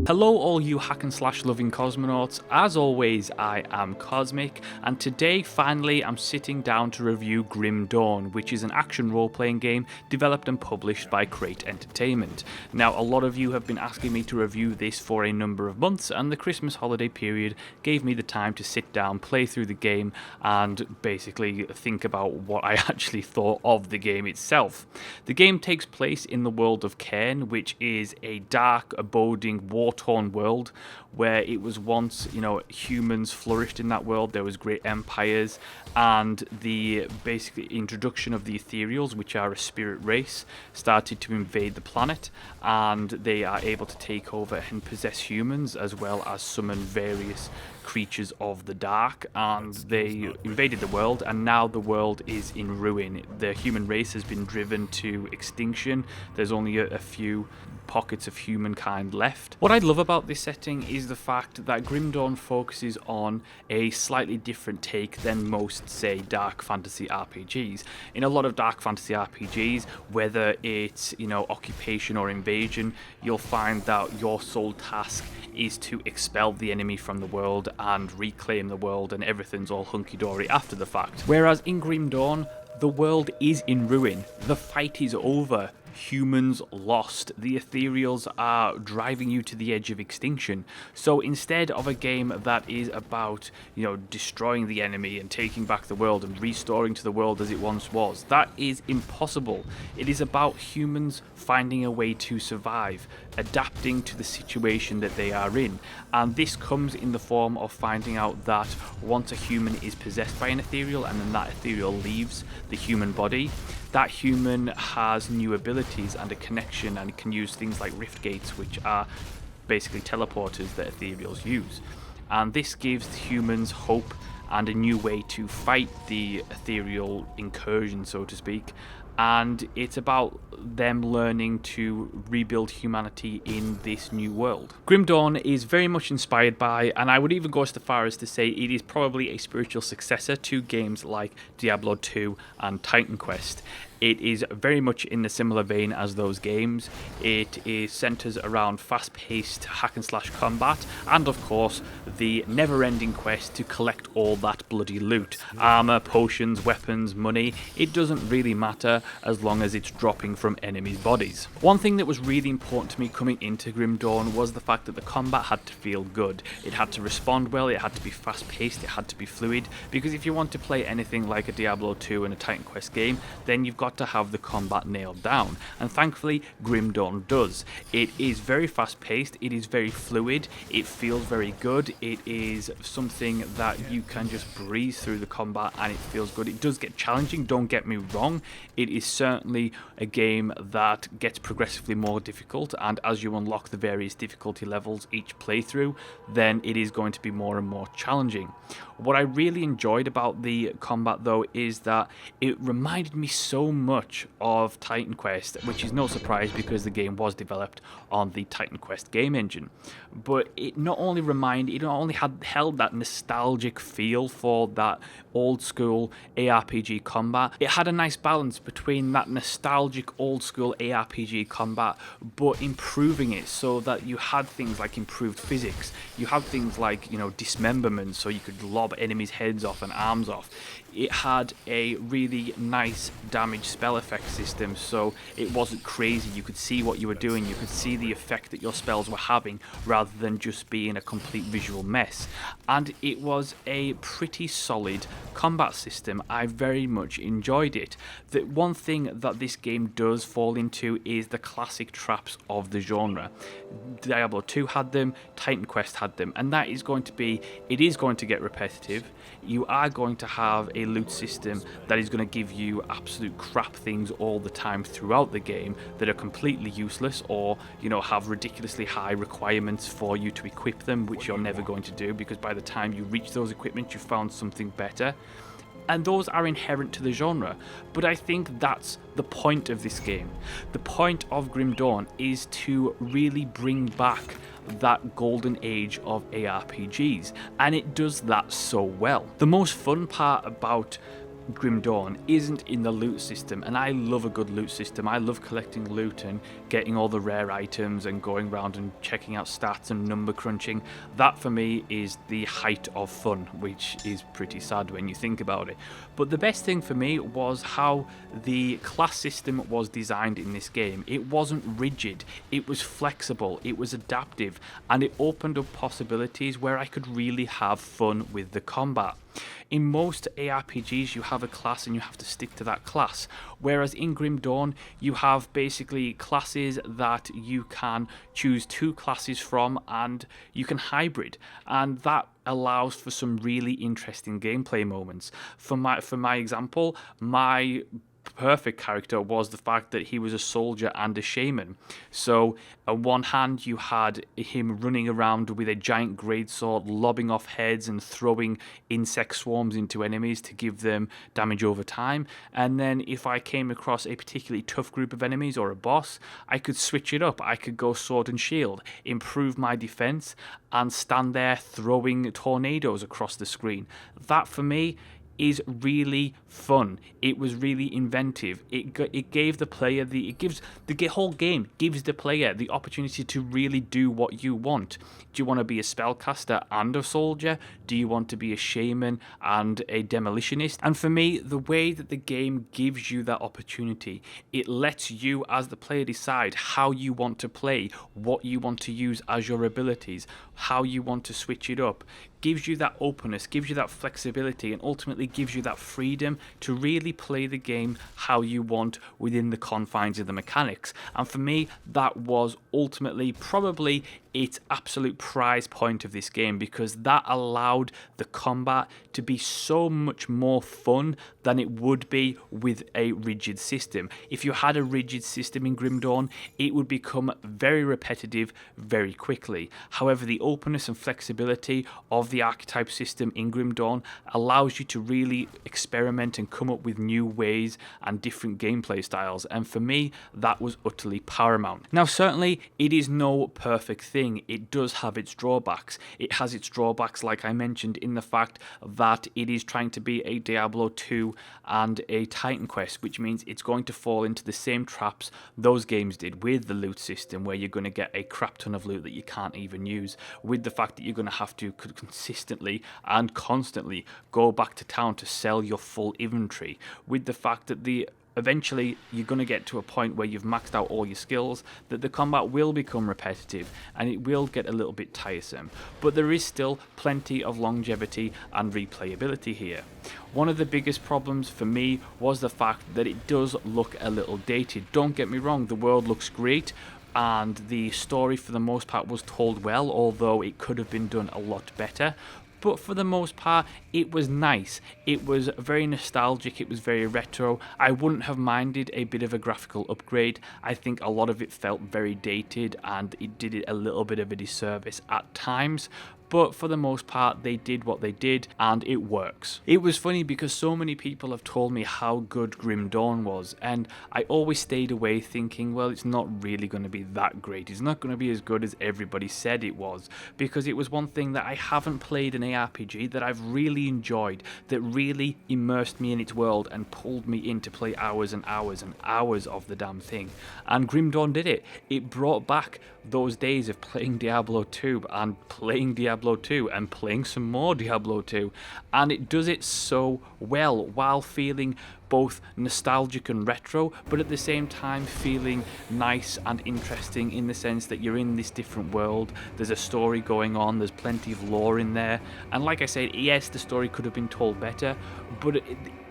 Hello all you hack and slash loving cosmonauts, as always I am Cosmic, and today finally I'm sitting down to review Grim Dawn, which is an action role-playing game developed and published by Crate Entertainment. Now a lot of you have been asking me to review this for a number of months, and the Christmas holiday period gave me the time to sit down, play through the game, and basically think about what I actually thought of the game itself. The game takes place in the world of Cairn, which is a dark, abiding, war-torn world where it was once, humans flourished in that world. There was great empires, and the basic introduction of the ethereals, which are a spirit race, started to invade the planet, and they are able to take over and possess humans as well as summon various creatures of the dark, and they invaded the world, and now the world is in ruin. The human race has been driven to extinction. There's only a few pockets of humankind left. What I love about this setting is the fact that Grim Dawn focuses on a slightly different take than most, say, dark fantasy RPGs. In a lot of dark fantasy RPGs, whether it's, occupation or invasion, you'll find that your sole task is to expel the enemy from the world and reclaim the world, and everything's all hunky-dory after the fact. Whereas in Grim Dawn, the world is in ruin. The fight is over. Humans lost. The ethereals are driving you to the edge of extinction. So instead of a game that is about, destroying the enemy and taking back the world and restoring to the world as it once was, that is impossible. It is about humans finding a way to survive, adapting to the situation that they are in. And this comes in the form of finding out that once a human is possessed by an ethereal and then that ethereal leaves the human body, that human has new abilities and a connection, and can use things like rift gates, which are basically teleporters that ethereals use. And this gives humans hope and a new way to fight the ethereal incursion, so to speak. And it's about them learning to rebuild humanity in this new world. Grim Dawn is very much inspired by, and I would even go so far as to say it is probably a spiritual successor to games like Diablo 2 and Titan Quest. It is very much in a similar vein as those games. It centers around fast-paced hack-and-slash combat, and of course the never-ending quest to collect all that bloody loot. Armor, potions, weapons, money, it doesn't really matter as long as it's dropping from enemies' bodies. One thing that was really important to me coming into Grim Dawn was the fact that the combat had to feel good. It had to respond well, it had to be fast-paced, it had to be fluid, because if you want to play anything like a Diablo 2 and a Titan Quest game, then you've got to have the combat nailed down, and thankfully Grim Dawn does. It is very fast paced, it is very fluid, it feels very good, it is something that you can just breeze through the combat and it feels good. It does get challenging, don't get me wrong. It is certainly a game that gets progressively more difficult, and as you unlock the various difficulty levels each playthrough, then it is going to be more and more challenging. What I really enjoyed about the combat though is that it reminded me so much of Titan Quest, which is no surprise because the game was developed on the Titan Quest game engine. But it not only held that nostalgic feel for that old school ARPG combat, it had a nice balance between that nostalgic old school ARPG combat but improving it so that you had things like improved physics, you had things like dismemberment, so you could lob enemies' heads off and arms off. It had a really nice damage spell effect system, so it wasn't crazy. You could see what you were doing, you could see the effect that your spells were having rather than just being a complete visual mess. And it was a pretty solid combat system. I very much enjoyed it. The one thing that this game does fall into is the classic traps of the genre. Diablo 2 had them, Titan Quest had them, and it is going to get repetitive. You are going to have a loot system that is going to give you absolute crap things all the time throughout the game that are completely useless, or have ridiculously high requirements for you to equip them, which you're never going to do because by the time you reach those equipment you found something better. And those are inherent to the genre, but I think that's the point of this game. The point of Grim Dawn is to really bring back that golden age of ARPGs, and it does that so well. The most fun part about Grim Dawn isn't in the loot system, and I love a good loot system. I love collecting loot and getting all the rare items and going around and checking out stats and number crunching. That for me is the height of fun, which is pretty sad when you think about it. But the best thing for me was how the class system was designed in this game. It wasn't rigid, it was flexible, it was adaptive, and it opened up possibilities where I could really have fun with the combat. In most ARPGs, you have a class and you have to stick to that class, whereas in Grim Dawn, you have basically classes that you can choose 2 classes from, and you can hybrid, and that allows for some really interesting gameplay moments. For my example, my perfect character was the fact that he was a soldier and a shaman. So on one hand you had him running around with a giant greatsword, lobbing off heads and throwing insect swarms into enemies to give them damage over time, and then if I came across a particularly tough group of enemies or a boss, I could switch it up. I could go sword and shield, improve my defense, and stand there throwing tornadoes across the screen. That for me is really fun. It was really inventive. It gave the player the whole game gives the player the opportunity to really do what you want. Do you want to be a spellcaster and a soldier? Do you want to be a shaman and a demolitionist? And for me, the way that the game gives you that opportunity, it lets you as the player decide how you want to play, what you want to use as your abilities, how you want to switch it up. Gives you that openness, gives you that flexibility, and ultimately gives you that freedom to really play the game how you want within the confines of the mechanics. And for me, that was ultimately probably its absolute prize point of this game, because that allowed the combat to be so much more fun than it would be with a rigid system. If you had a rigid system in Grim Dawn, it would become very repetitive very quickly. However, the openness and flexibility of the archetype system in Grim Dawn allows you to really experiment and come up with new ways and different gameplay styles, and for me that was utterly paramount. Now certainly it is no perfect thing. It does have its drawbacks. It has its drawbacks, like I mentioned, in the fact that it is trying to be a Diablo 2 and a Titan Quest, which means it's going to fall into the same traps those games did, with the loot system where you're going to get a crap ton of loot that you can't even use, with the fact that you're going to have to consistently and constantly go back to town to sell your full inventory, with the fact that eventually you're going to get to a point where you've maxed out all your skills, that the combat will become repetitive and it will get a little bit tiresome, but there is still plenty of longevity and replayability here. One of the biggest problems for me was the fact that it does look a little dated. Don't get me wrong, the world looks great and the story for the most part was told well, although it could have been done a lot better. But for the most part, it was nice. It was very nostalgic, it was very retro. I wouldn't have minded a bit of a graphical upgrade. I think a lot of it felt very dated and it did it a little bit of a disservice at times. But for the most part, they did what they did and it works. It was funny because so many people have told me how good Grim Dawn was, and I always stayed away thinking, well, it's not really going to be that great. It's not going to be as good as everybody said it was, because it was one thing that I haven't played an ARPG that I've really enjoyed, that really immersed me in its world and pulled me in to play hours and hours and hours of the damn thing. And Grim Dawn did it. It brought back those days of playing Diablo 2 and playing Diablo 2 and playing some more Diablo 2, and it does it so well while feeling both nostalgic and retro, but at the same time feeling nice and interesting in the sense that you're in this different world, there's a story going on, there's plenty of lore in there, and like I said, yes, the story could have been told better, but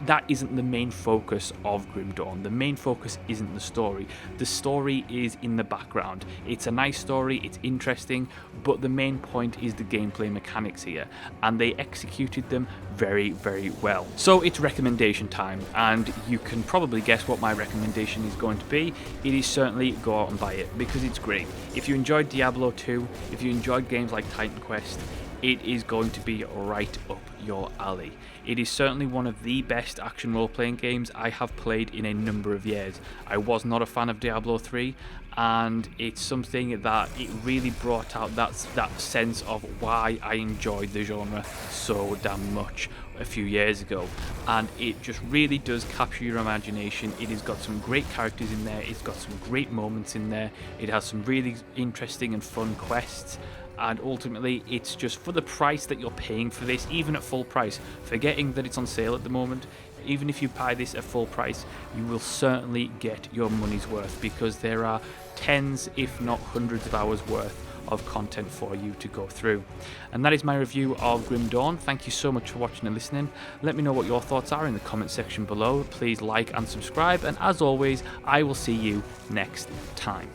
that isn't the main focus of Grim Dawn. The main focus isn't the story. The story is in the background. It's a nice story, it's interesting, but the main point is the gameplay mechanics here, and they executed them very, very well. So it's recommendation time, and you can probably guess what my recommendation is going to be. It is certainly go out and buy it, because it's great. If you enjoyed Diablo 2, if you enjoyed games like Titan Quest, it is going to be right up your alley. It is certainly one of the best action role-playing games I have played in a number of years. I was not a fan of Diablo 3, and it's something that it really brought out that sense of why I enjoyed the genre so damn much a few years ago, and it just really does capture your imagination. It has got some great characters in there, it's got some great moments in there, it has some really interesting and fun quests, and ultimately it's just for the price that you're paying for this, even at full price, forgetting that it's on sale at the moment. Even if you buy this at full price, you will certainly get your money's worth, because there are tens if not hundreds of hours worth of content for you to go through. And that is my review of Grim Dawn. Thank you so much for watching and listening. Let me know what your thoughts are in the comment section below. Please like and subscribe, and as always, I will see you next time.